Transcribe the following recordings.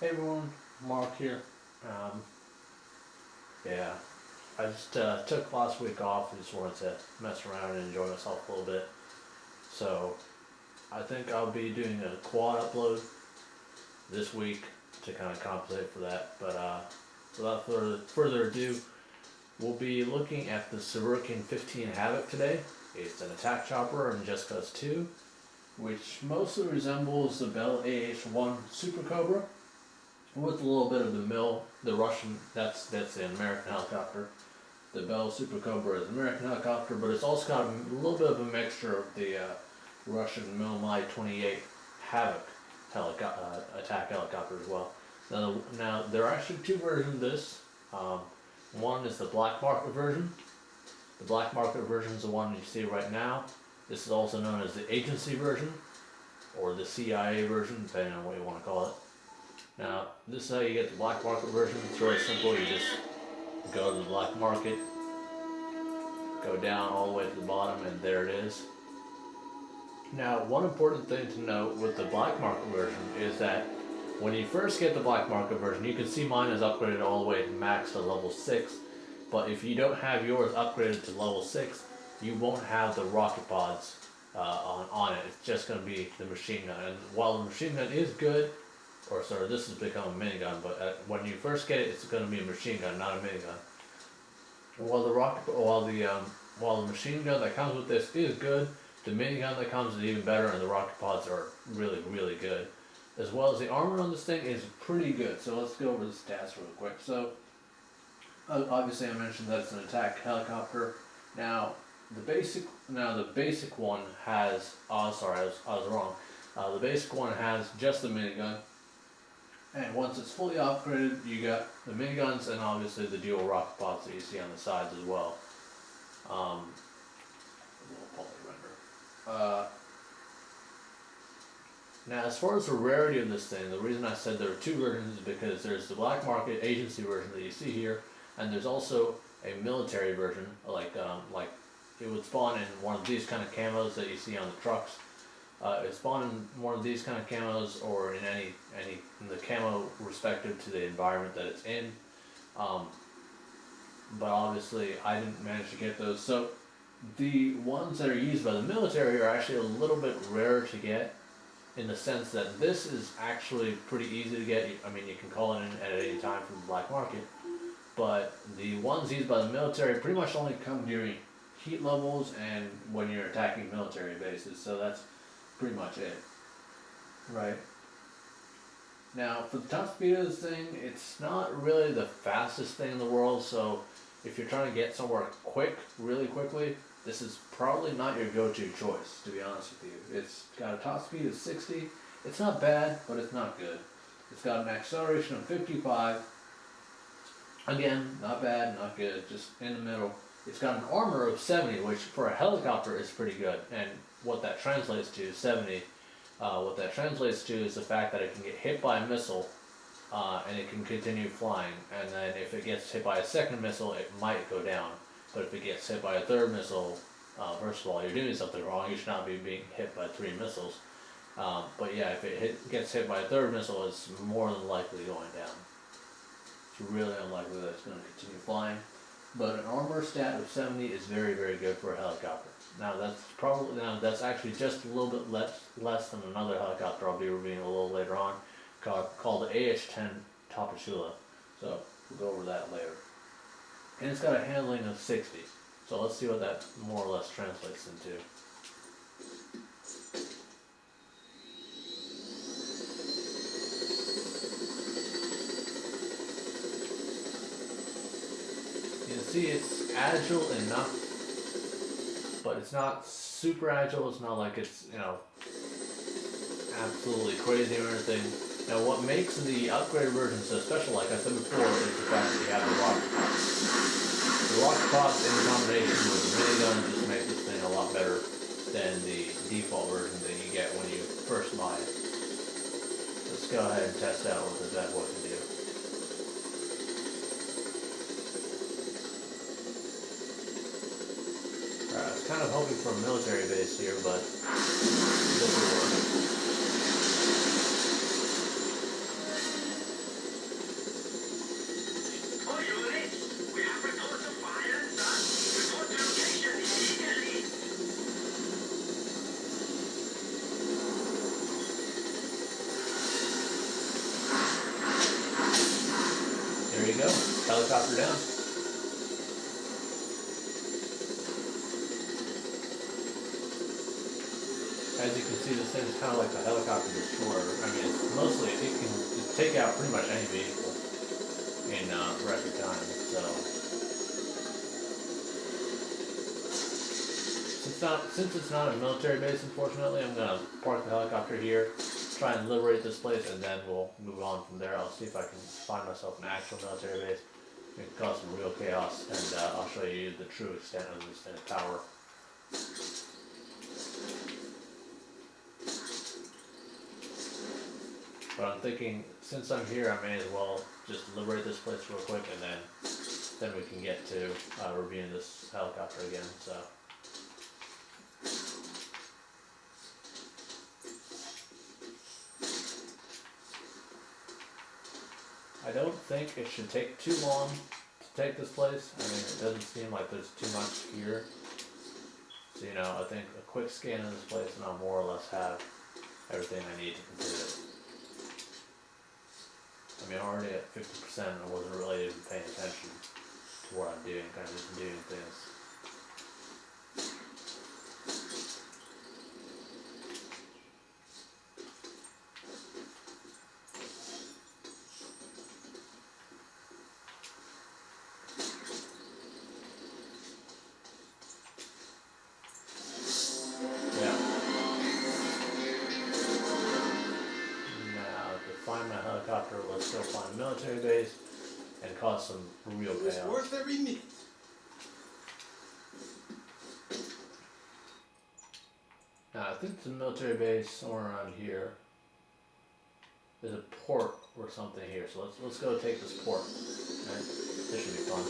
Hey everyone, Mark here. Um, yeah, I just took last week off and just wanted to mess around and enjoy myself a little bit. So I think I'll be doing a quad upload this week to kind of compensate for that. But without further ado, we'll be looking at the Sivirkin 15 Havoc today. It's an attack chopper and just does 2, which mostly resembles the Bell AH-1 Super Cobra, with a little bit of the Russian, that's the American helicopter. The Bell Super Cobra is an American helicopter, but it's also got a little bit of a mixture of the Russian Mi-28 Havoc attack helicopter as well. Now, there are actually 2 versions of this. One is the black market version. The black market version is the one you see right now. This is also known as the agency version, or the CIA version, depending on what you want to call it. Now, this is how you get the black market version. It's really simple. You just go to the black market, go down all the way to the bottom, and there it is. Now, one important thing to note with the black market version is that when you first get the black market version, you can see mine is upgraded all the way to max to level 6, but if you don't have yours upgraded to level 6, you won't have the rocket pods on it. It's just going to be the machine gun. And while the machine gun is good, or sorry, this has become a minigun, but when you first get it, it's going to be a machine gun, not a minigun. While the machine gun that comes with this is good, the minigun that comes is even better, and the rocket pods are really, really good. As well as the armor on this thing is pretty good. So let's go over the stats real quick. So obviously I mentioned that it's an attack helicopter. Now the basic one has. Oh, sorry, I was wrong. The basic one has just the minigun. And once it's fully upgraded, you got the miniguns and obviously the dual rocket pods that you see on the sides as well. Now, as far as the rarity of this thing, the reason I said there are 2 versions is because there's the black market agency version that you see here, and there's also a military version, like it would spawn in one of these kind of camos that you see on the trucks. It spawned in one of these kind of camos, or in the camo respective to the environment that it's in. But obviously I didn't manage to get those. So the ones that are used by the military are actually a little bit rarer to get, in the sense that this is actually pretty easy to get. I mean, you can call it in at any time from the black market. But the ones used by the military pretty much only come during heat levels and when you're attacking military bases. So that's pretty much it. Right. Now, for the top speed of this thing, it's not really the fastest thing in the world, so if you're trying to get somewhere quick, really quickly, this is probably not your go-to choice, to be honest with you. It's got a top speed of 60. It's not bad, but it's not good. It's got an acceleration of 55. Again, not bad, not good, just in the middle. It's got an armor of 70, which for a helicopter is pretty good. And what that translates to is 70. What that translates to is the fact that it can get hit by a missile, and it can continue flying. And then if it gets hit by a second missile, it might go down. But if it gets hit by a third missile, first of all, you're doing something wrong. You should not be being hit by 3 missiles. But yeah, if it gets hit by a third missile, it's more than likely going down. It's really unlikely that it's going to continue flying. But an armor stat of 70 is very, very good for a helicopter. Now that's actually just a little bit less than another helicopter I'll be reviewing a little later on, called the AH-10 Tapachula. So we'll go over that later. And it's got a handling of 60. So let's see what that more or less translates into. You can see it's agile enough, but it's not super agile. It's not like it's, absolutely crazy or anything. Now, what makes the upgraded version so special, like I said before, is the fact that you have the rocket pods. The rocket pods in combination with the minigun just make this thing a lot better than the default version that you get when you first buy it. Let's go ahead and test out what the bad boy can do. I was kind of hoping for a military base here, but this will work. helicopter down. As you can see, this thing is kind of like a helicopter destroyer. I mean, it's mostly, it can take out pretty much any vehicle in record time. So, since it's not a military base, unfortunately, I'm gonna park the helicopter here, try and liberate this place, and then we'll move on from there. I'll see if I can find myself an actual military base. It can cause some real chaos, and I'll show you the true extent of this thing's power. But I'm thinking, since I'm here, I may as well just liberate this place real quick, and then we can get to reviewing this helicopter again. So. I don't think it should take too long to take this place. I mean, it doesn't seem like there's too much here. So, you know, I think a quick scan of this place and I'll more or less have everything I need to complete it. I mean, I'm already at 50% and I wasn't really even paying attention to what I'm doing, kind of just doing things. Let's go find a military base and cause some real chaos. It's worth every minute. Now I think the military base somewhere around here. There's a port or something here, so let's go take this port. Right? This should be fun.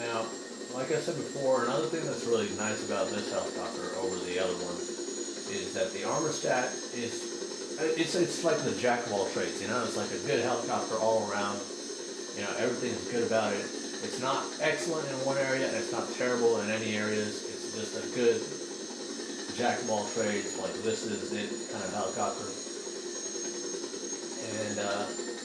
Now, like I said before, another thing that's really nice about this helicopter over the other one is that the armor stat is it's like the jack of all trades, you know. It's like a good helicopter all around. You know, everything's good about it. It's not excellent in one area and it's not terrible in any areas. It's just a good jack of all trades, like this is it kind of helicopter.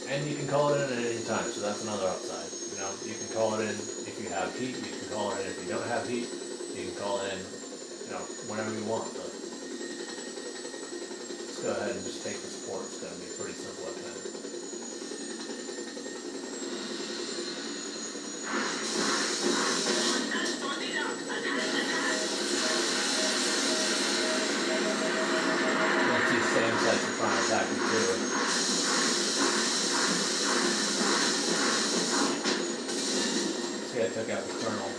And you can call it in at any time, so that's another upside. You know, you can call it in if you have heat, you can call it in if you don't have heat, you can call it in, you know, whenever you want. But let's go ahead and just take this port. It's going to be pretty simple, I think. Once these SAM sites are trying to attack me too. See, I took out the colonel.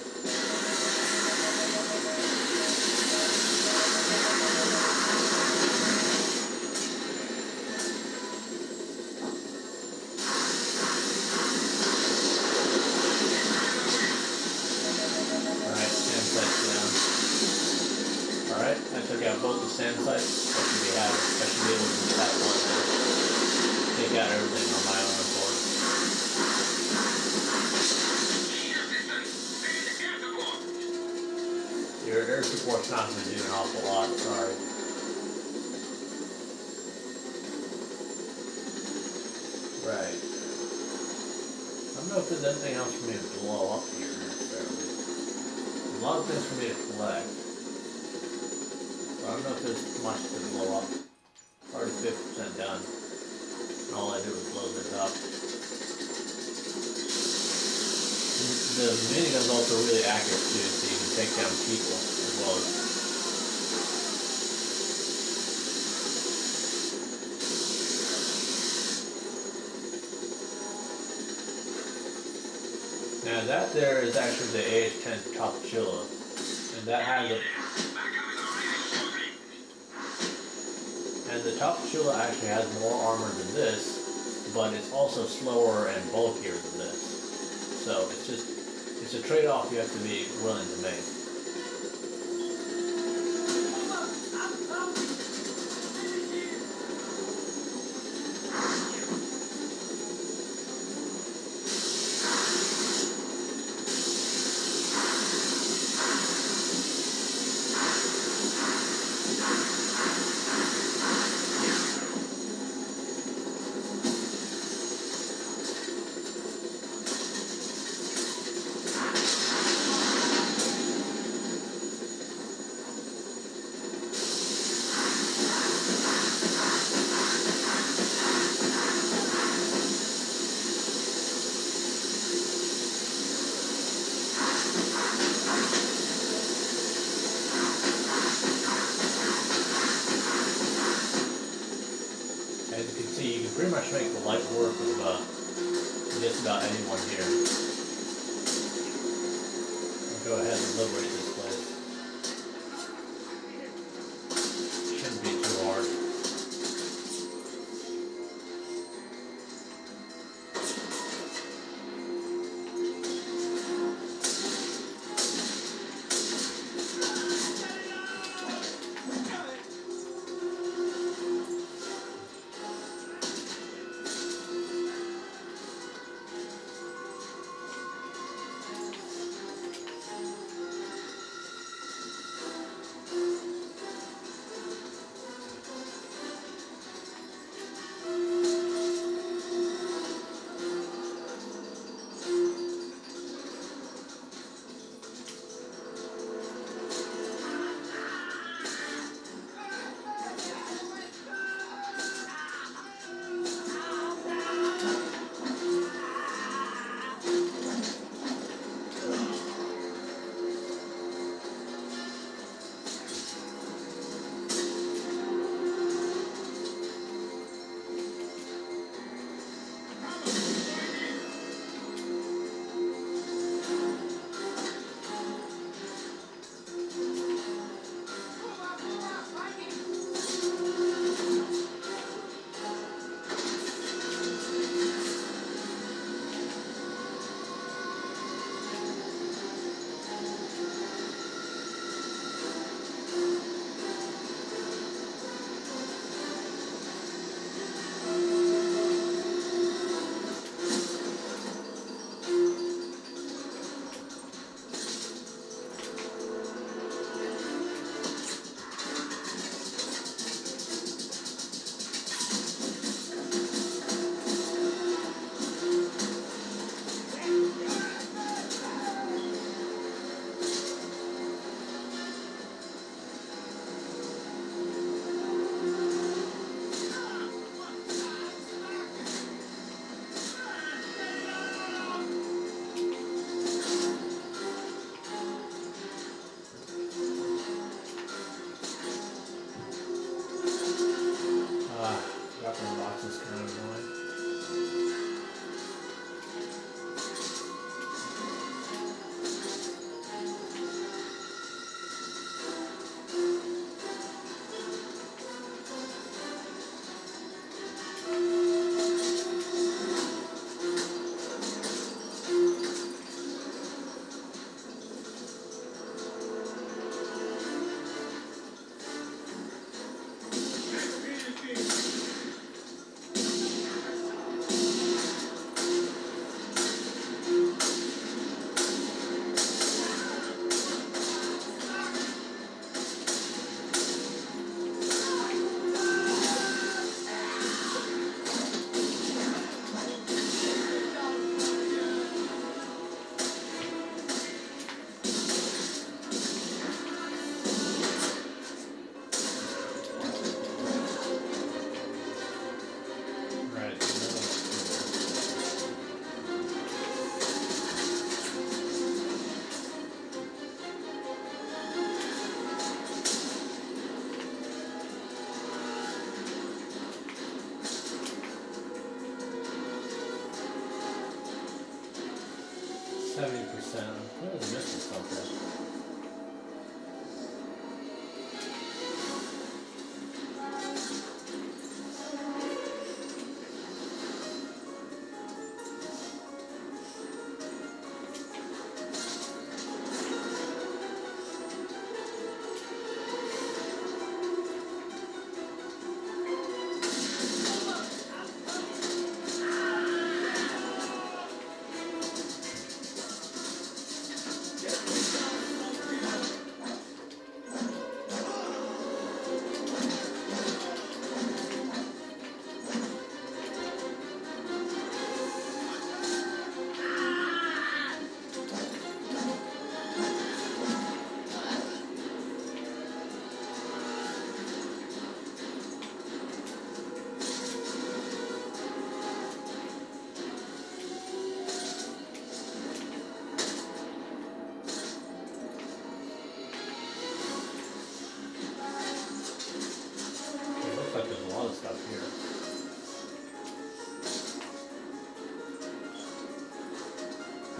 Both the SAM sites, I should be able to attack one now. Take out everything on my own accord. Your air support's not going to do an awful lot, sorry. Right. I don't know if there's anything else for me to blow up here necessarily. There's a lot of things for me to collect. I don't know if there's much to blow up. Already 50% done. And all I do is blow this up. The minigun's also really accurate too, so you can take down people as well as. Now that there is actually the AH-10 Quapaw, and that has a. And the Quapaw actually has more armor than this, but it's also slower and bulkier than this. So it's a trade-off you have to be willing to make. As you can see, you can pretty much make the light work with just about anyone here. I'll go ahead and liberate this place. Shouldn't be too hard. Dropping rocks is kind of annoying. 70%. I'm clearly missing something.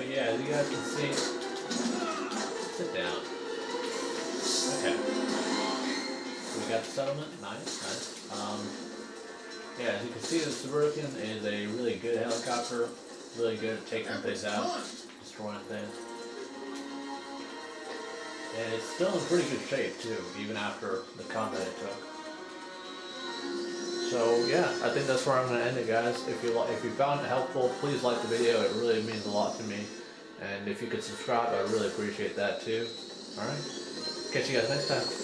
But yeah, as you guys can see, sit down. Okay. So we got the settlement. Nice, nice. Yeah, as you can see, the Sivirkin is a really good helicopter. Really good at taking things out, destroying things. And it's still in pretty good shape too, even after the combat it took. So yeah, I think that's where I'm going to end it, guys. If you found it helpful, please like the video. It really means a lot to me. And if you could subscribe, I'd really appreciate that too. Alright, catch you guys next time.